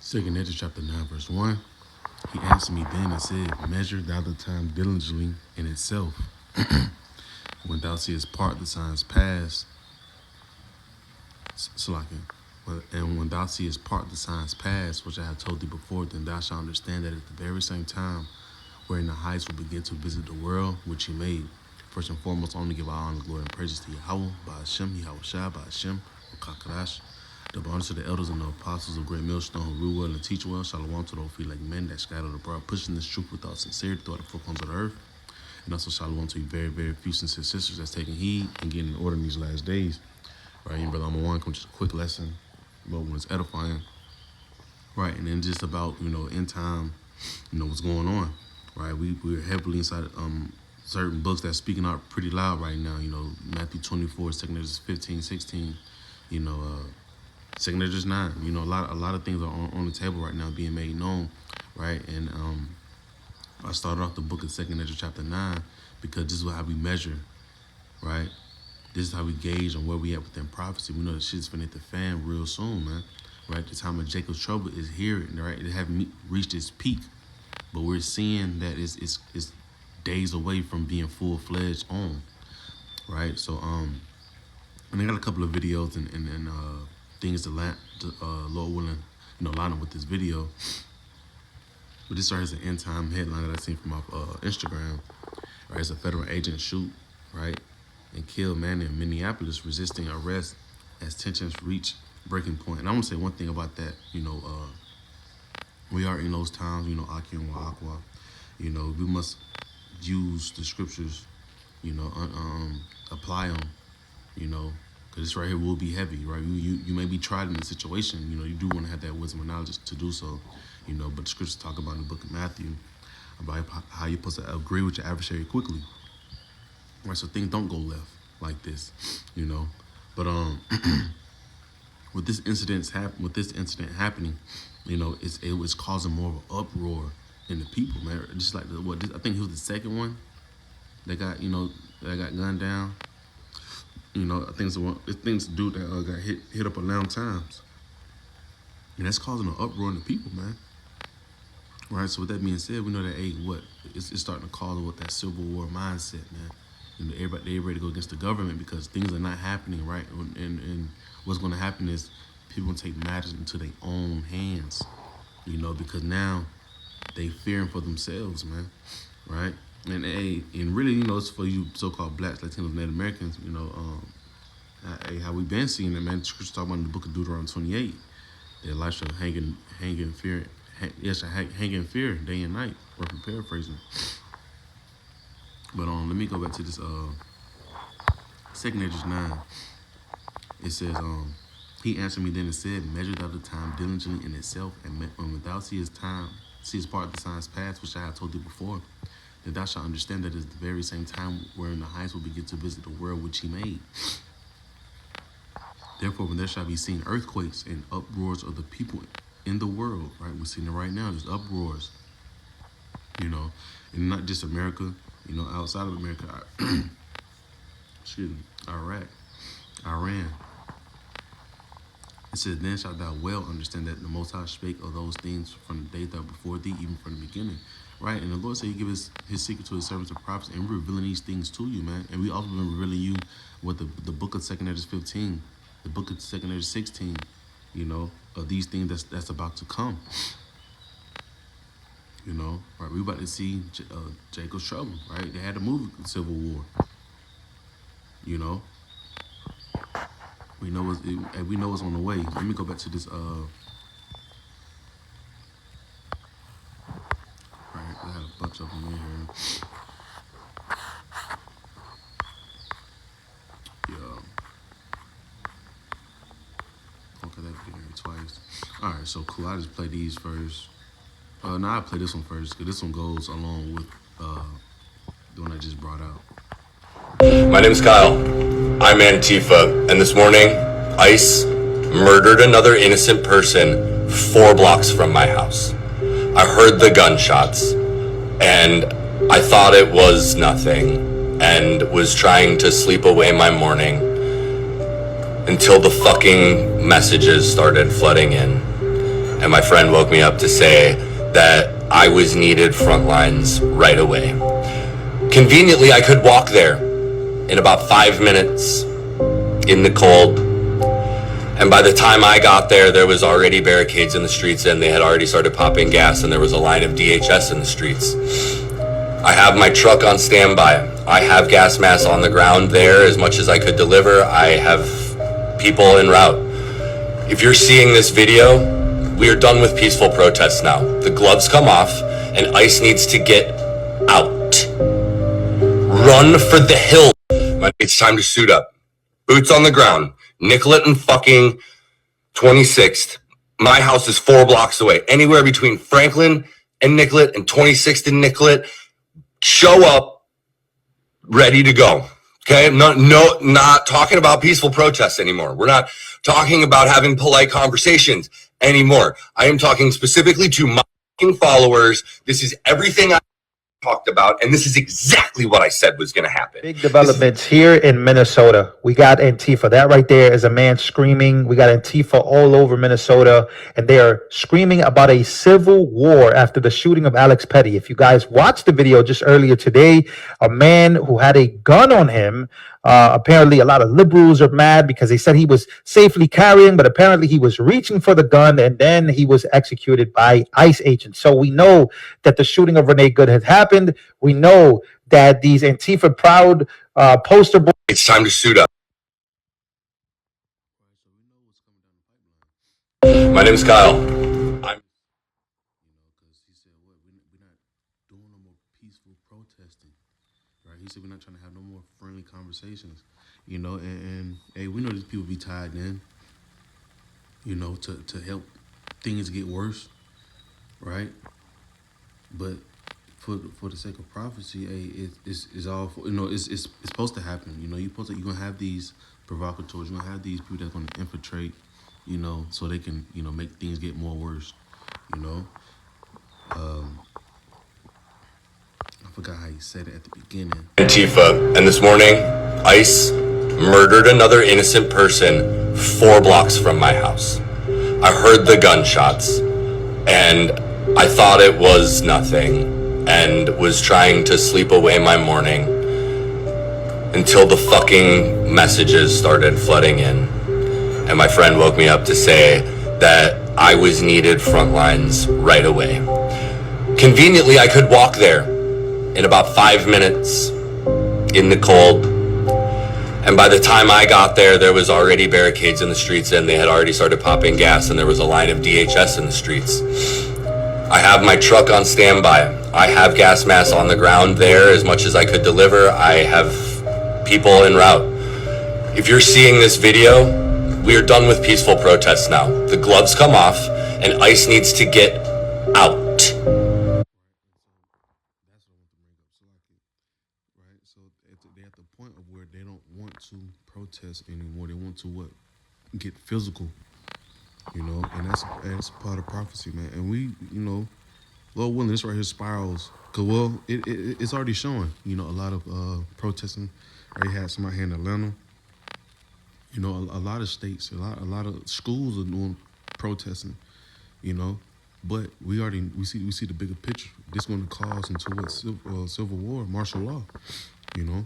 Second Ezra chapter 9, verse 1. He answered me then and said, Measure thou the time diligently in itself. When thou seest part the signs past, and when thou seest part the signs past, which I have told thee before, then thou shalt understand that at the very same time wherein the heights will begin to visit the world which he made. First and foremost, I want to give all honor, glory, and praises to Yahweh, by Hashem, Yahweh Shai, by Hashem, Kakadash. Double honor to the elders and the apostles of Great Millstone who rule well and teach well. Shalom to those feet like men that scattered abroad, pushing this truth without sincerity throughout the four corners of the earth. And also shalom to you very, very few sincere sisters that's taking heed and getting in order in these last days. Right, and brother, I'm going to come just a quick lesson about when it's edifying. Right, and then just about, end time, what's going on. Right, we're heavily inside certain books that's speaking out pretty loud right now. Matthew 24, 2 Ezra 15, 16, 2 Ezra 9. A lot of things are on the table right now being made known, right? And I started off the book of 2 Ezra chapter 9 because this is how we measure, right? This is how we gauge on where we at within prophecy. We know that shit's finna hit the fan real soon, man. Right? The time of Jacob's trouble is here, right? It haven't reached its peak, but we're seeing that it's days away from being full-fledged on, right? So and I got a couple of videos and things to Lord willing, line up with this video. But this right is an end time headline that I seen from off Instagram. Right, it's a federal agent shoot, right, and kill man in Minneapolis resisting arrest as tensions reach breaking point. And I want to say one thing about that. We are in those times. Aki and Wa'akwa. We must use the scriptures. Apply them. Because this right here will be heavy, right? You may be tried in a situation. You do want to have that wisdom and knowledge to do so. But the scriptures talk about in the book of Matthew about how you're supposed to agree with your adversary quickly. Right, so things don't go left like this, But with this incident happening, it was causing more of an uproar in the people, man. Just like I think he was the second one that got gunned down. I think it's a dude that got hit up 11 times, and that's causing an uproar in the people, man. Right. So with that being said, we know that it's starting to cause that Civil War mindset, man. Everybody ready to go against the government because things are not happening right, and what's going to happen is people going to take matters into their own hands, because now they fearing for themselves, man, right? And really, it's for you so-called blacks, Latinos, Native Americans, how we been seeing it, man. The scripture talking about in the book of Deuteronomy 28, their life shall hang in fear, hang in fear day and night, roughly paraphrasing. But let me go back to this 2 Ezra 9. It says, he answered me then and said, Measure thou the time diligently in itself, and when thou seest part of the signs past, which I have told thee before, then thou shalt understand that at the very same time wherein the heights will begin to visit the world which he made. Therefore, when there shall be seen earthquakes and uproars of the people in the world, right? We're seeing it right now. There's uproars, and not just America, outside of America, Iraq, Iran. It says, then shalt thou well understand that the Most High spake of those things from the day that before thee, even from the beginning. Right? And the Lord said he give his secret to his servants and prophets, and we're revealing these things to you, man. And we also been revealing you what the book of 2 Ezra 15, the book of 2 Ezra 16, of these things that's about to come. Right? We about to see Jacob's trouble, right? They had a movie, Civil War. We know it's on the way. Let me go back to this. Right, I had a bunch of them in here. Yeah. Okay, that video here twice. All right, so cool. I just play these first. No, I'll play this one first because this one goes along with the one I just brought out. My name's Kyle. I'm Antifa, and this morning, ICE murdered another innocent person 4 blocks from my house. I heard the gunshots, and I thought it was nothing, and was trying to sleep away my morning until the fucking messages started flooding in. and my friend woke me up to say that I was needed front lines right away. Conveniently, I could walk there in about 5 minutes in the cold. And by the time I got there, there was already barricades in the streets and they had already started popping gas and there was a line of DHS in the streets. I have my truck on standby. I have gas masks on the ground there as much as I could deliver. I have people en route. If you're seeing this video, we are done with peaceful protests now. The gloves come off and ICE needs to get out. Run for the hill. It's time to suit up. Boots on the ground. Nicollet and fucking 26th. My house is 4 blocks away. Anywhere between Franklin and Nicollet and 26th and Nicollet. Show up, ready to go. Okay, not talking about peaceful protests anymore. We're not talking about having polite conversations anymore. I am talking specifically to my followers. This is everything I talked about, and this is exactly what I said was going to happen. Big developments here in Minnesota. We got Antifa. That right there is a man screaming. We got Antifa all over Minnesota, and they are screaming about a civil war after the shooting of Alex Petty. If you guys watched the video just earlier today, a man who had a gun on him. Apparently, a lot of liberals are mad because they said he was safely carrying, but apparently he was reaching for the gun, and then he was executed by ICE agents. So we know that the shooting of Renee Good has happened. We know that these Antifa proud poster boys. It's time to suit up. My name's Kyle. He said we're not trying to have no more friendly conversations, you know, and hey, we know these people be tied in, you know, to help things get worse, right? But for the sake of prophecy, hey, it's all for, you know, it's supposed to happen, you know. You're gonna have these provocateurs, you're gonna have these people that's gonna infiltrate, you know, so they can, you know, make things get more worse, you know. I forgot how you said it at the beginning. Antifa, and this morning, ICE murdered another innocent person 4 blocks from my house. I heard the gunshots, and I thought it was nothing, and was trying to sleep away my morning until the fucking messages started flooding in. And my friend woke me up to say that I was needed front lines right away. Conveniently, I could walk there in about 5 minutes in the cold. And by the time I got there, there was already barricades in the streets and they had already started popping gas and there was a line of DHS in the streets. I have my truck on standby. I have gas masks on the ground there as much as I could deliver. I have people en route. If you're seeing this video, we are done with peaceful protests now. The gloves come off and ICE needs to get out. They're at the point of where they don't want to protest anymore. They want to get physical, you know, and that's part of prophecy, man. And we, you know, Lord willing, this right here spirals. Cause well, it's already showing, you know, a lot of protesting. I already had somebody here in Atlanta. You know, a lot of states, a lot of schools are doing protesting, you know. But we see the bigger picture. This is going to cause into what civil war, martial law, you know.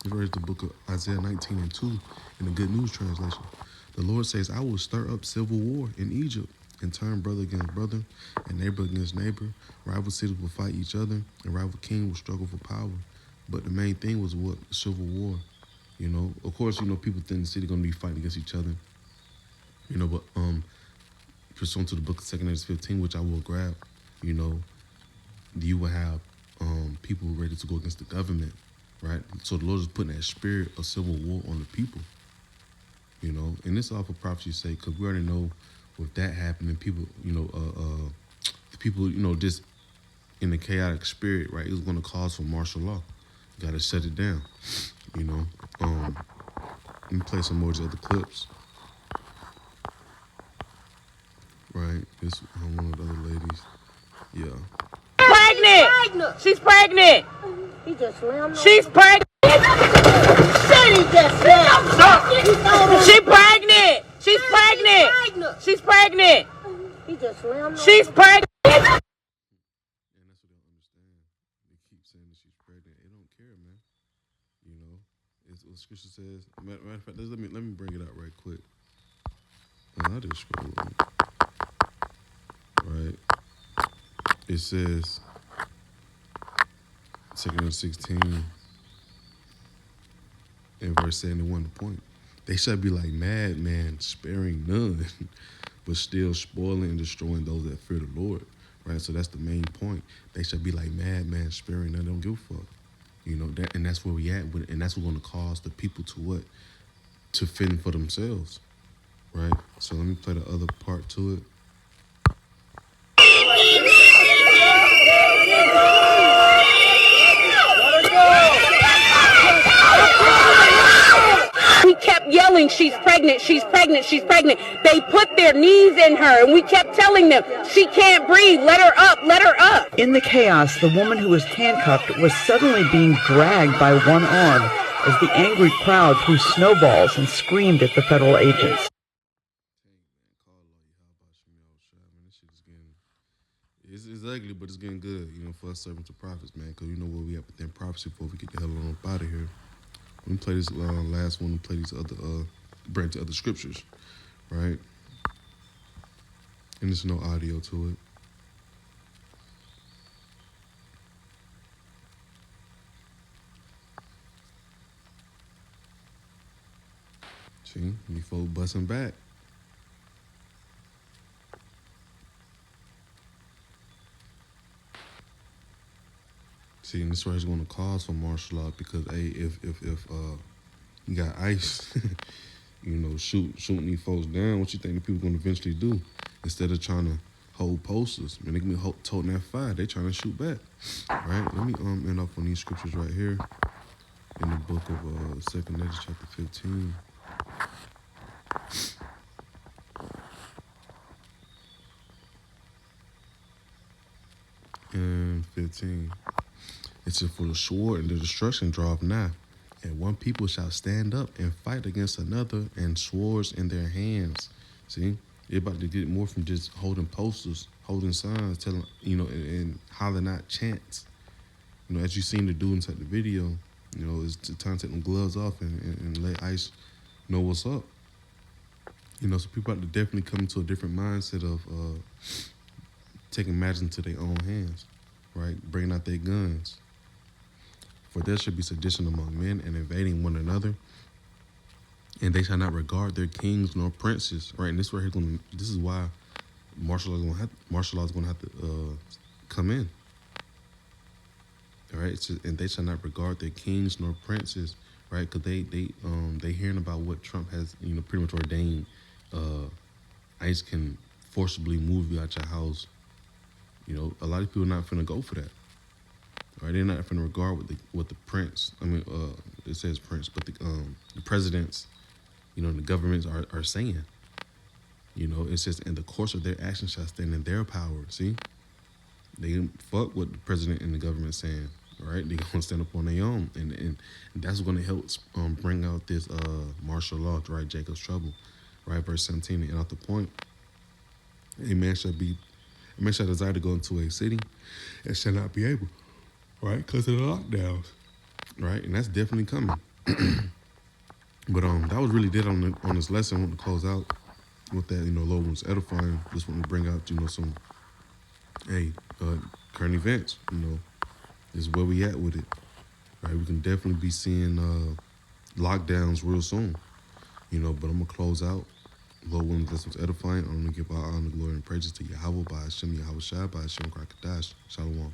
There's the book of Isaiah 19:2 in the Good News translation. The Lord says, "I will stir up civil war in Egypt and turn brother against brother and neighbor against neighbor. Rival cities will fight each other and rival king will struggle for power." But the main thing was what? Civil war, you know. Of course, you know, people think the city going to be fighting against each other. You know, but pursuant to the book of 2 Kings 15, which I will grab, you know, you will have people ready to go against the government, right? So the Lord is putting that spirit of civil war on the people, you know. And this all for prophecy's sake, because we already know with that happening, people, you know, the people, you know, just in the chaotic spirit, right, it's going to cause for martial law. Got to shut it down, you know. Let me play some more of the other clips. Right, this one of the other ladies. Yeah. Pregnant! She's pregnant! He just slammed on She's pregnant! Said he just slammed. She pregnant! She's pregnant! pregnant. She's pregnant. He just slammed on She's her. pregnant. And that's what they don't understand. They keep saying that she's pregnant. They don't care, man. You know, it's what Scripture says. Matter of fact, let me bring it out right quick. I just scroll on. Right. It says, 2 Corinthians 16, in verse 71, the point. They shall be like madmen, sparing none, but still spoiling and destroying those that fear the Lord. Right? So that's the main point. They shall be like madmen, sparing none, don't give a fuck. You know, that, and that's where we at, and that's what's going to cause the people to what? To fend for themselves. Right? So let me play the other part to it. We kept yelling, she's pregnant, she's pregnant, she's pregnant. They put their knees in her, and we kept telling them, she can't breathe, let her up, let her up. In the chaos, the woman who was handcuffed was suddenly being dragged by one arm as the angry crowd threw snowballs and screamed at the federal agents. It's ugly, but it's getting good, you know, for us servants of prophets, man, because you know where we at within prophecy before we get the hell on up out of here. Let me play this last one, play these other, bring to other scriptures, right? And there's no audio to it. See, you folks busting back. See, and this is where it's going to cause for martial law because, hey, if you got ICE, you know, shooting these folks down, what you think the people going to eventually do? Instead of trying to hold posters, man, they can be toting that fire. They trying to shoot back, right? Let me end up on these scriptures right here in the book of 2 Corinthians chapter 15. And 15. It says, for the sword and the destruction draweth nigh, and one people shall stand up and fight against another, and swords in their hands. See, they're about to get more from just holding posters, holding signs, telling, you know, and hollering out chants. You know, as you seen the dude inside the video, you know, it's time to take them gloves off and let ICE know what's up. You know, so people have to definitely come into a different mindset of taking matters into their own hands, right? Bringing out their guns. For there should be sedition among men and invading one another, and they shall not regard their kings nor princes. Right, and this is why martial law is going to have to come in. All right, and they shall not regard their kings nor princes. Right, because they hearing about what Trump has, you know, pretty much ordained. ICE can forcibly move you out your house. You know, a lot of people are not finna go for that. Right, they're not finna regard what the prince. I mean, it says prince, but the presidents, you know, the governments are saying. You know, it says, and the course of their actions shall stand in their power. See, they fuck what the president and the government saying. Right, they gonna stand up on their own, and that's gonna help bring out this martial law, right? Jacob's trouble, right? Verse 17, and out the point. A man shall desire to go into a city and shall not be able. Right, because of the lockdowns, right, and that's definitely coming. But that was really it on this lesson. I want to close out with that. You know, Lord was edifying. Just want to bring out, you know, some current events. You know, is where we at with it. Right, we can definitely be seeing lockdowns real soon. You know, but I'm gonna close out. Lord willing, this was edifying. I'm gonna give all honor, glory, and praises to Yahweh by Hashem, Yahweh Shai, by Hashem Krakadash. Shalom.